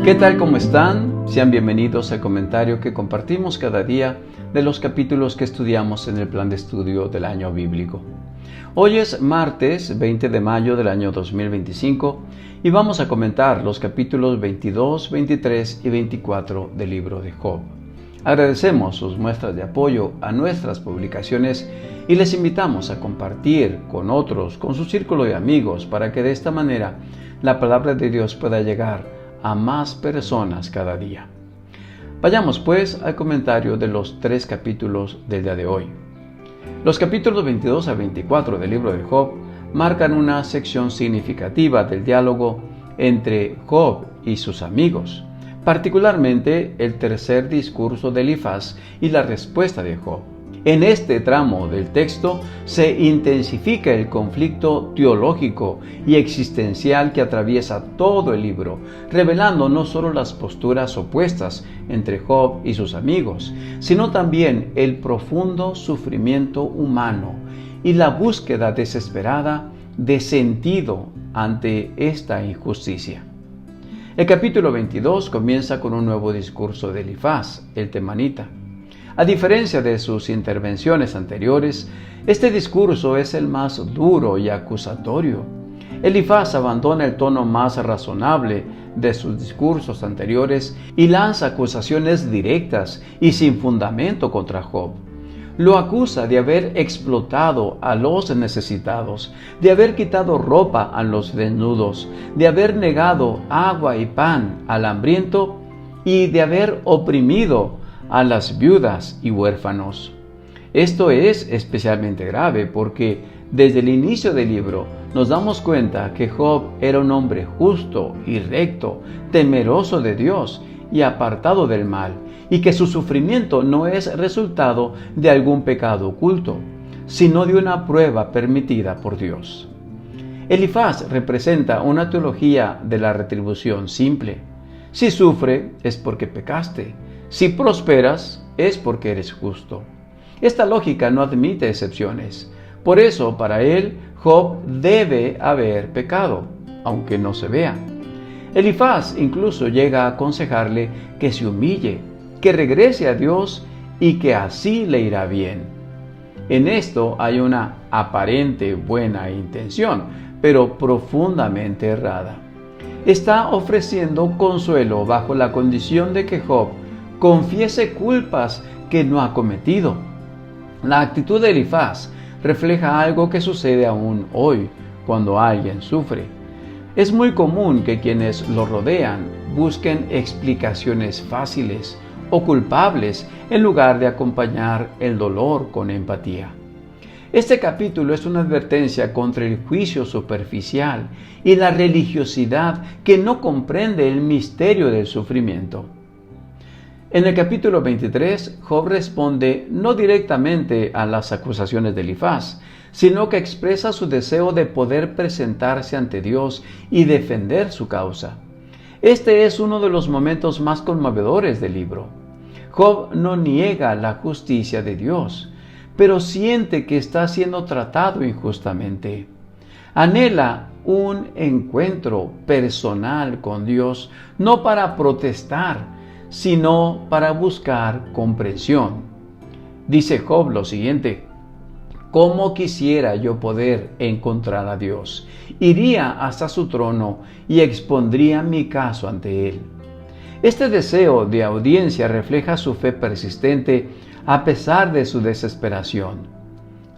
¿Qué tal? ¿Cómo están? Sean bienvenidos al comentario que compartimos cada día de los capítulos que estudiamos en el plan de estudio del año bíblico. Hoy es martes 20 de mayo del año 2025 y vamos a comentar los capítulos 22, 23 y 24 del libro de Job. Agradecemos sus muestras de apoyo a nuestras publicaciones y les invitamos a compartir con otros, con su círculo de amigos, para que de esta manera la palabra de Dios pueda llegar a más personas cada día. Vayamos pues al comentario de los 3 capítulos del día de hoy. Los capítulos 22 a 24 del libro de Job marcan una sección significativa del diálogo entre Job y sus amigos, particularmente el tercer discurso de Elifaz y la respuesta de Job. En este tramo del texto se intensifica el conflicto teológico y existencial que atraviesa todo el libro, revelando no solo las posturas opuestas entre Job y sus amigos, sino también el profundo sufrimiento humano y la búsqueda desesperada de sentido ante esta injusticia. El capítulo 22 comienza con un nuevo discurso de Elifaz, el temanita. A diferencia de sus intervenciones anteriores, este discurso es el más duro y acusatorio. Elifaz abandona el tono más razonable de sus discursos anteriores y lanza acusaciones directas y sin fundamento contra Job. Lo acusa de haber explotado a los necesitados, de haber quitado ropa a los desnudos, de haber negado agua y pan al hambriento y de haber oprimido a las viudas y huérfanos. Esto es especialmente grave porque desde el inicio del libro nos damos cuenta que Job era un hombre justo y recto, temeroso de Dios y apartado del mal, y que su sufrimiento no es resultado de algún pecado oculto, sino de una prueba permitida por Dios. Elifaz representa una teología de la retribución simple. Si sufre es porque pecaste. Si prosperas, es porque eres justo. Esta lógica no admite excepciones. Por eso, para él, Job debe haber pecado, aunque no se vea. Elifaz incluso llega a aconsejarle que se humille, que regrese a Dios y que así le irá bien. En esto hay una aparente buena intención, pero profundamente errada. Está ofreciendo consuelo bajo la condición de que Job confiese culpas que no ha cometido. La actitud de Elifaz refleja algo que sucede aún hoy cuando alguien sufre. Es muy común que quienes lo rodean busquen explicaciones fáciles o culpables en lugar de acompañar el dolor con empatía. Este capítulo es una advertencia contra el juicio superficial y la religiosidad que no comprende el misterio del sufrimiento. En el capítulo 23, Job responde no directamente a las acusaciones de Elifaz, sino que expresa su deseo de poder presentarse ante Dios y defender su causa. Este es uno de los momentos más conmovedores del libro. Job no niega la justicia de Dios, pero siente que está siendo tratado injustamente. Anhela un encuentro personal con Dios, no para protestar, sino para buscar comprensión. Dice Job lo siguiente: ¿cómo quisiera yo poder encontrar a Dios? Iría hasta su trono y expondría mi caso ante él. Este deseo de audiencia refleja su fe persistente a pesar de su desesperación.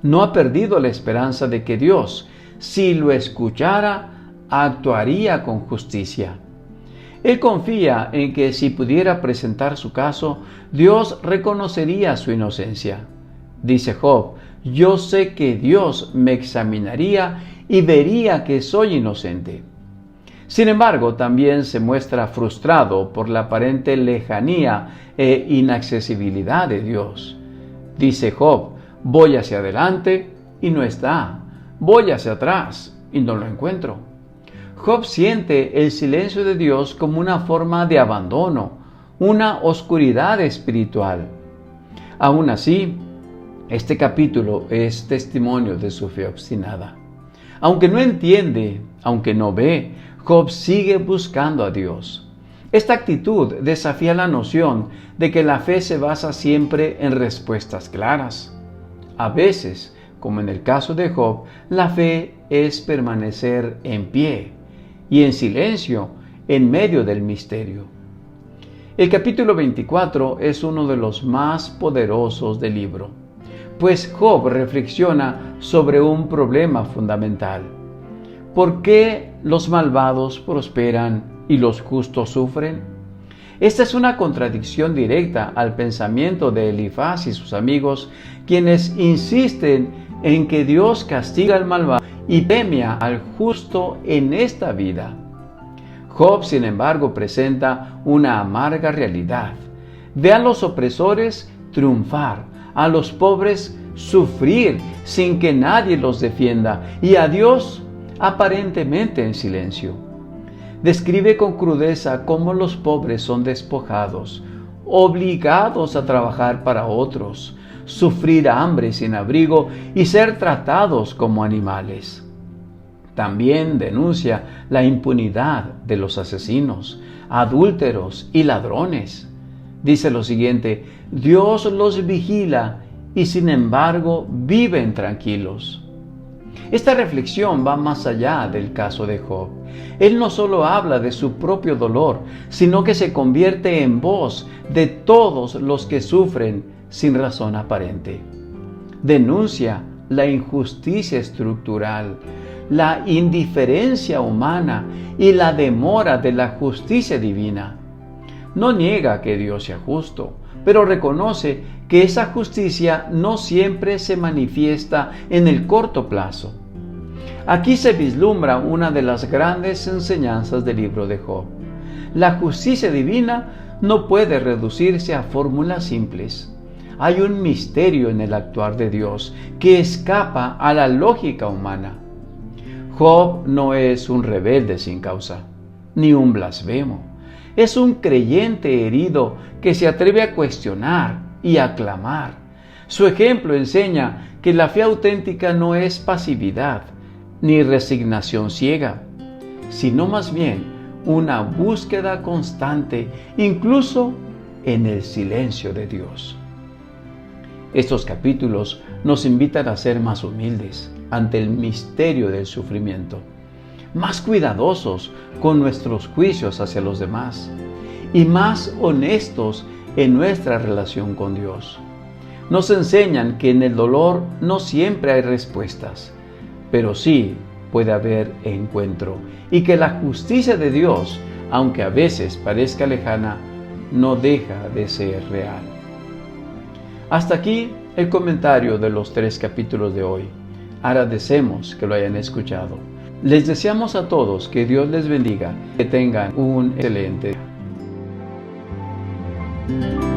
No ha perdido la esperanza de que Dios, si lo escuchara, actuaría con justicia. Él confía en que si pudiera presentar su caso, Dios reconocería su inocencia. Dice Job: yo sé que Dios me examinaría y vería que soy inocente. Sin embargo, también se muestra frustrado por la aparente lejanía e inaccesibilidad de Dios. Dice Job: voy hacia adelante y no está. Voy hacia atrás y no lo encuentro. Job siente el silencio de Dios como una forma de abandono, una oscuridad espiritual. Aún así, este capítulo es testimonio de su fe obstinada. Aunque no entiende, aunque no ve, Job sigue buscando a Dios. Esta actitud desafía la noción de que la fe se basa siempre en respuestas claras. A veces, como en el caso de Job, la fe es permanecer en pie y en silencio en medio del misterio. El capítulo 24 es uno de los más poderosos del libro, pues Job reflexiona sobre un problema fundamental. ¿Por qué los malvados prosperan y los justos sufren? Esta es una contradicción directa al pensamiento de Elifaz y sus amigos, quienes insisten en que Dios castiga al malvado y premia al justo en esta vida. Job, sin embargo, presenta una amarga realidad. Ve a los opresores triunfar, a los pobres sufrir sin que nadie los defienda y a Dios aparentemente en silencio. Describe con crudeza cómo los pobres son despojados, obligados a trabajar para otros, sufrir hambre sin abrigo y ser tratados como animales. También denuncia la impunidad de los asesinos, adúlteros y ladrones. Dice lo siguiente: Dios los vigila y sin embargo viven tranquilos. Esta reflexión va más allá del caso de Job. Él no solo habla de su propio dolor, sino que se convierte en voz de todos los que sufren sin razón aparente. Denuncia la injusticia estructural, la indiferencia humana y la demora de la justicia divina. No niega que Dios sea justo, pero reconoce que esa justicia no siempre se manifiesta en el corto plazo. Aquí se vislumbra una de las grandes enseñanzas del libro de Job. La justicia divina no puede reducirse a fórmulas simples. Hay un misterio en el actuar de Dios que escapa a la lógica humana. Job no es un rebelde sin causa, ni un blasfemo. Es un creyente herido que se atreve a cuestionar y a clamar. Su ejemplo enseña que la fe auténtica no es pasividad ni resignación ciega, sino más bien una búsqueda constante, incluso en el silencio de Dios. Estos capítulos nos invitan a ser más humildes ante el misterio del sufrimiento, más cuidadosos con nuestros juicios hacia los demás y más honestos en nuestra relación con Dios. Nos enseñan que en el dolor no siempre hay respuestas, pero sí puede haber encuentro, y que la justicia de Dios, aunque a veces parezca lejana, no deja de ser real. Hasta aquí el comentario de los 3 capítulos de hoy. Agradecemos que lo hayan escuchado. Les deseamos a todos que Dios les bendiga, que tengan un excelente día.